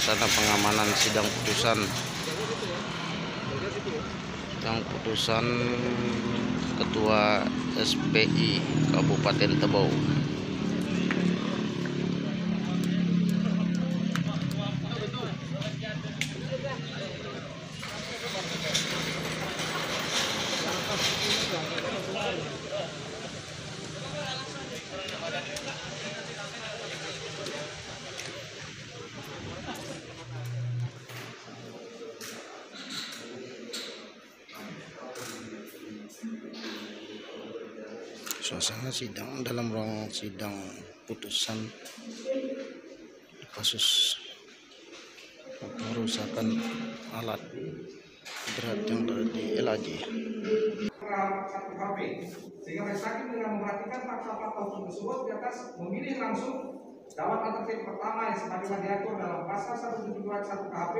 suasana pengamanan sidang putusan Ketua SPI Kabupaten Tebau. Suasana sidang dalam ruang sidang putusan kasus perusakan alat berat yang dari LAJ. Satu HP, sehingga majelis hakim dengan memperhatikan fakta-fakta hukum tersebut di atas memilih langsung dakwaan alternatif pertama yang sebagaimana diatur dalam pasal 172 1 KHP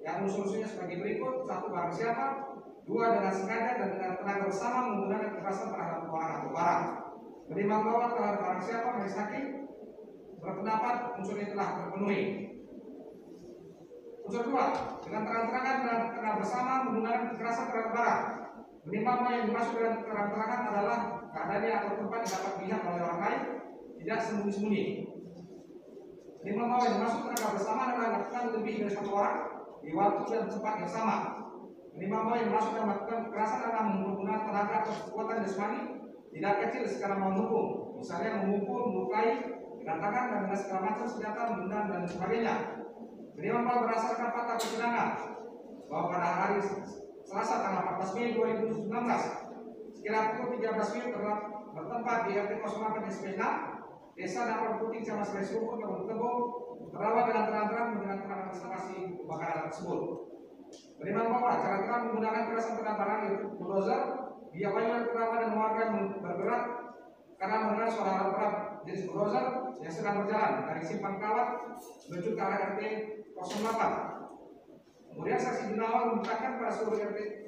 yang unsur-unsurnya sebagai berikut: 1. Barang siapa, 2. Dengan sengaja dan dengan tenaga bersama menggunakan kekerasan terhadap orang atau barang. Menimbang bahwa terhadap barang siapa, majelis hakim berpendapat unsur ini telah terpenuhi. Unsur 2. Dengan terang-terangan dan tenaga bersama menggunakan kekerasan terhadap barang. Menimbang bahwa yang dimaksud dengan terang-terangan adalah keadaannya atau tempat yang dapat dilihat oleh orang lain, tidak sembunyi-sembunyi. Menimbang bahwa yang dimaksud tenaga bersama adalah melakukan lebih dari satu orang di waktu dan tempat yang sama. Menimbang bahwa yang dimaksud dengan melakukan kekerasan adalah menggunakan tenaga atau kekuatan jasmani tidak kecil secara menghukum, misalnya memukul, melukai dengan tangan dan dengan segala macam senjata, menendang dan sebagainya. Menimbang bahwa berdasarkan fakta persidangan bahwa pada hari Selasa tanggal 14 Mei 2019 sekira pukul 13 WIB bertempat di RT 08 SP6 Desa Dapur Putih, Kecamatan Serumpun, Kabupaten Tebau, berawal dengan terang-terang dengan instalasi kebakaran tersebut. Menimbang bahwa cara terang menggunakan kekerasan terhadap barang yaitu bulldozer diawali oleh kerabat dan warga yang bergerak karena mendengar suara alat berat jenis bulldozer yang sedang berjalan dari simpang kawat menuju ke arah RT 08. Kemudian saksi Gunawan memberitakan pada seluruh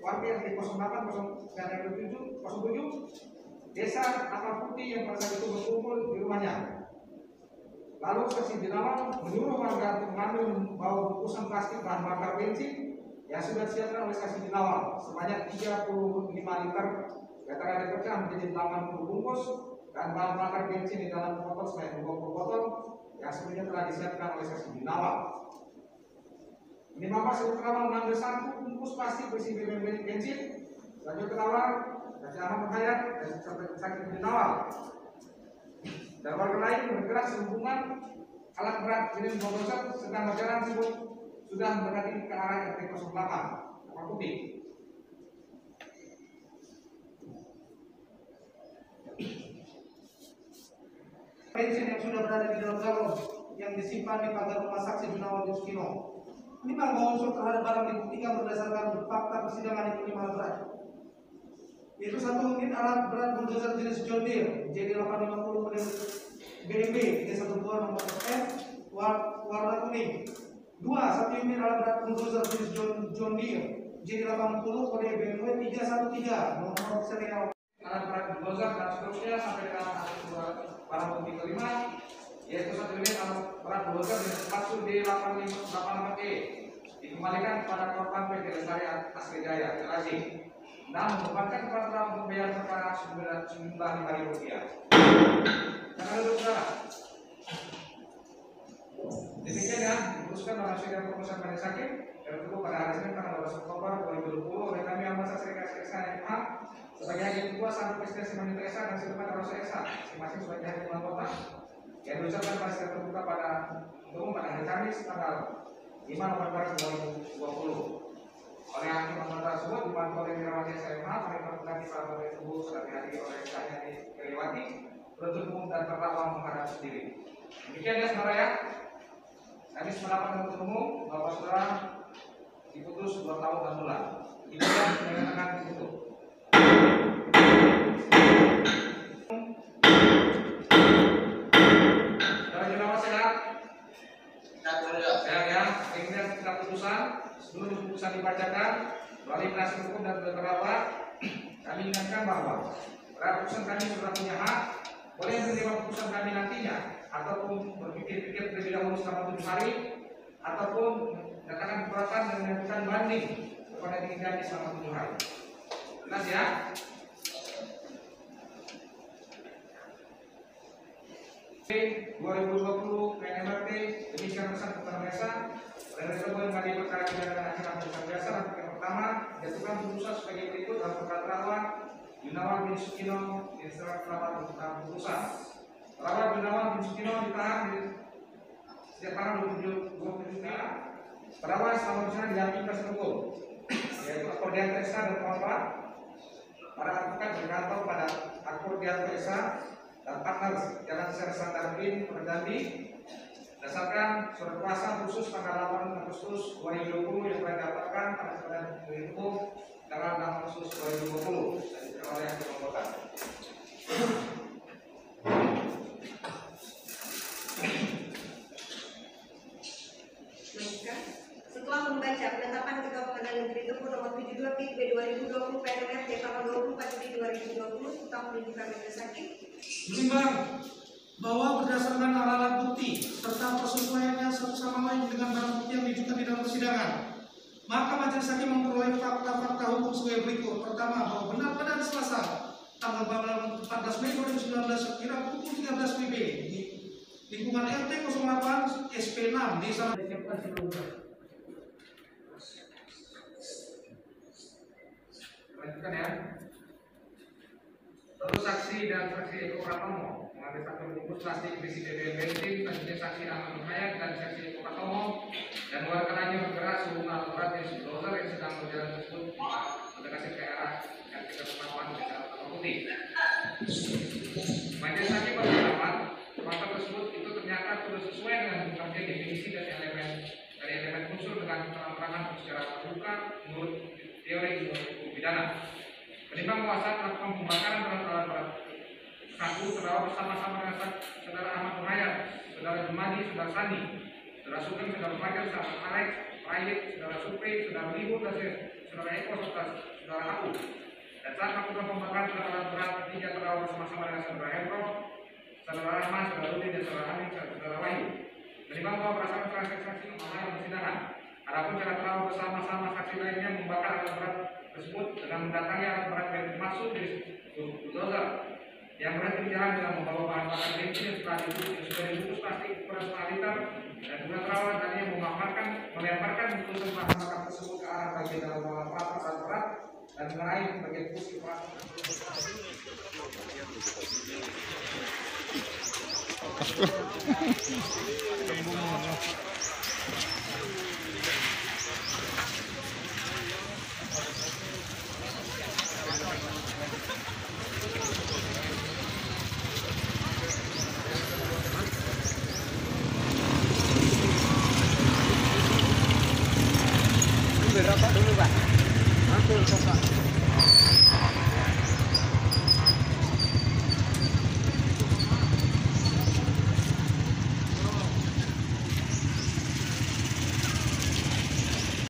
warga RT 08 dan RT 07 Desa Dapur Putih yang pada saat itu berkumpul di rumahnya. Lalu saksi Gunawan menyuruh warga untuk mengambil membawa bungkusan plastik bahan bakar bensin yang sudah disiapkan oleh saksi Gunawan sebanyak 35 liter veteran dipecah menjadi 80 bungkus dan bahan bakar bensin di dalam botol sebanyak 20 botol yang sebelumnya telah disiapkan oleh saksi Gunawan. Ini Bapak setelah mengambil satu bungkus plastik berisi BBM bensin, lanjut ketawar, saksi Ahmad Hayat dan saksi Gunawan. Dan warga lain bergerak sehubungan alat berat jenis bulldozer sedang berjalan tersebut sudah mendekati ke arah RT 08 Dapur Putih. Bensin yang sudah berada di dalam galon yang disimpan di pagar rumah saksi Gunawan Yuskino. Menimbang bahwa unsur terhadap barang dibuktikan berdasarkan fakta persidangan yang minimal berat, yaitu 1 unit alat berat bulldozer jenis John Deere JD850 model BMB 312 nomor F warna kuning. 2. 1 unit alat berat bulldozer jenis John Deere JD80 kode BMW 313 nomor serial alat berat bulldozer dan seterusnya sampai dengan barang bukti kelima, yaitu 1 unit alat berat bulldozer jenis Patsu D8588E dikembalikan kepada korban PT Lestari Asri Jaya LAJ. Namun membebankan kepada untuk membayar perkara sejumlah Rp5.000. Karena duduk saudara. Demikian ya diputuskan dalam sidang putusan majelis hakim yang berlaku pada hari Senin tanggal 12 Oktober 2020 oleh kami Ahmad Sasri SK MH sebagai hakim ketua Satu Presiden Semanita SH dan Sedepan Rosa SH masing-masing sebagai hakim anggota yang diucapkan pada sidang terbuka pada umum pada hari Kamis tanggal 5 November 2020 oleh hakim anggota tersebut dibantu oleh Wirawati SMH, Paripurna di Paripurna tersebut sudah dihadiri oleh Syahnya Keliwati, penuntut umum dan terdakwa menghadap sendiri. Demikian ya saudara ya. Kami sependapat penuntut umum bahwa saudara diputus 2 tahun 6 bulan. Demikian menyatakan ditutup. Saudara Gunawan sehat? Sehat ya. Kemudian kita putusan. Sebelum putusan dibacakan melalui penasihat hukum dan terdakwa, kami ingatkan bahwa putusan kami sudah punya hak boleh menerima putusan kami nantinya ataupun berpikir-pikir terlebih dahulu selama 7 hari ataupun banding kepada diri selama 7 hari. Jelas ya? Oke, 2020 PNMRT demikian pesan kepada Mesa. Dan Reservoir mengadili perkara pidana acara putusan biasa. Yang pertama, jatuhkan putusan sebagai berikut dalam perkara terdakwa Gunawan bin Sukino di surat pelaporan tentang putusan. Terdakwa Gunawan bin Sukino ditahan sejak tanggal 27 Mei. Terdakwa selama bersama didampingi kuasa hukum, yaitu Akordian Teresa dan kawan-kawan. Para advokat bergantung pada Akordian Teresa dan partner Jalan Sersan Darwin Perdambi berdasarkan surat kuasa khusus tanggal 8 Agustus 2020 yang telah didapatkan pada peradilan hukum tanggal 6 Agustus 2020 dan oleh Hakim Anggota. Setelah membaca penetapan Ketua Pengadilan Negeri Tepur nomor 72/2020 PNMRT tanggal 24 Juli 2020 tentang penunjukan majelis hakim. Menimbang bahwa berdasarkan alat bukti serta persesuaiannya satu sama lain dengan barang bukti yang diajukan di dalam persidangan, maka majelis hakim memperoleh fakta-fakta hukum sebagai berikut. Pertama, bahwa benar-benar Selasa tanggal 14 Mei 2019 sekira pukul 13 WIB di lingkungan RT 08 SP 6 di sana disiapkan sebelumnya. Lanjutkan ya. Terus saksi dan saksi Eko Pratomo mengambil satu bungkus plastik berisi BBM bensin, selanjutnya saksi Ahmad Nurhayat dan saksi Eko Pratomo dan dua rekannya bergerak sehubungan alat berat jenis bulldozer yang sedang berjalan tersebut mendekati ke arah yang kita ketahuan secara putih. Majelis hakim berpendapat fakta tersebut itu ternyata sudah sesuai dengan berbagai definisi dari elemen unsur dengan keterangan secara terbuka menurut teori hukum pidana. Menimbang bahwa saat melakukan pembakaran terhadap alat berat satu terdakwa bersama-sama dengan saudara Ahmad Nurhayat, saudara Jumadi, saudara Sandi, saudara Sugeng, saudara Fajar, saudara Alex, Rayek, saudara Supri, saudara Libur, dan saudara Eko serta saudara Aku. Dan saat melakukan pembakaran terhadap alat berat ketiga terdakwa bersama-sama dengan saudara Hendro, saudara Rahman, saudara Rudi, dan saudara Amin, saudara Wahyu. Menimbang bahwa berdasarkan transaksi mengenai persidangan, adapun cara terdakwa bersama-sama saksi lainnya membakar alat berat tersebut dengan mendatangi alat berat yang dimaksud di bulldozer yang berhenti di jalan dengan membawa bahan bakar bensin yang sudah dibungkus plastik ukuran setengah liter dan kemudian terdakwa tadinya melemparkan bungkusan bahan bakar tersebut ke arah bagian dalam alat berat dan mengenai bagian kursi plastik.